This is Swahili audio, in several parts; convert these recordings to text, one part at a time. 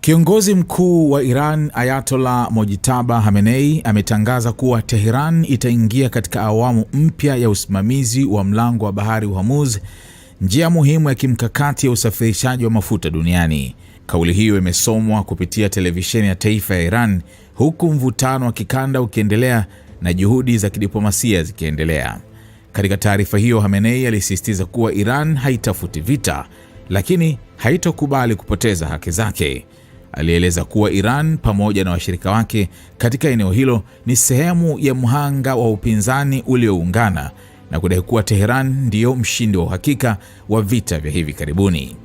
Kiongozi mkuu wa Iran Ayatollah Mojtaba Khamenei ametangaza kuwa Tehran itaingia katika awamu mpya ya usimamizi wa mlango wa bahari Hormuz, njia muhimu ya kimkakati ya usafirishaji wa mafuta duniani. Kauli hiyo imesomwa kupitia televisheni ya taifa ya Iran, huku mvutano wa kikanda ukiendelea na juhudi za kidiplomasia zikiendelea. Katika taarifa hiyo, Khamenei alisisitiza kuwa Iran haitafuti vita, lakini haitokubali kupoteza haki zake. Alieleza kuwa Iran pamoja na washirika wake katika eneo hilo ni sehemu ya mhanga wa upinzani ulioungana na kudai kuwa Tehran ndiyo mshindi wa uhakika wa vita vya hivi karibuni.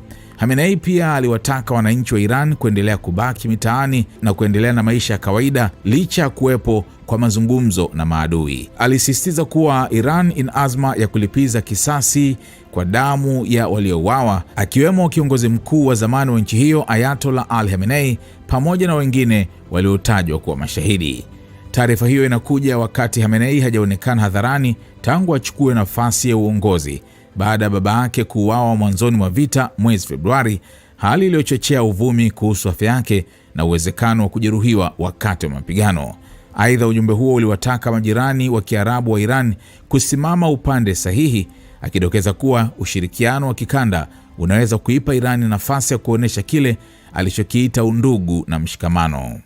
Khamenei pia aliwataka wananchi wa Iran kuendelea kubaki mitaani na kuendelea na maisha ya kawaida licha ya kuwepo kwa mazungumzo na maadui. Alisisitiza kuwa Iran ina azma ya kulipiza kisasi kwa damu ya waliouawa, akiwemo kiongozi mkuu wa zamani wa nchi hiyo Ayatollah Ali Khamenei pamoja na wengine waliotajwa kuwa mashahidi. Taarifa hiyo inakuja wakati Khamenei hajaonekana hadharani tangu achukue nafasi ya uongozi baada ya baba yake kuuawa mwanzoni mwa vita mwezi Februari, hali iliyochochea uvumi kuhusu afya yake na uwezekano wa kujeruhiwa wakati wa mapigano. Aidha, ujumbe huo uliwataka majirani wa Kiarabu wa Iran kusimama upande sahihi, akidokeza kuwa ushirikiano wa kikanda unaweza kuipa Iran nafasi ya kuonesha kile alichokiita undugu na mshikamano.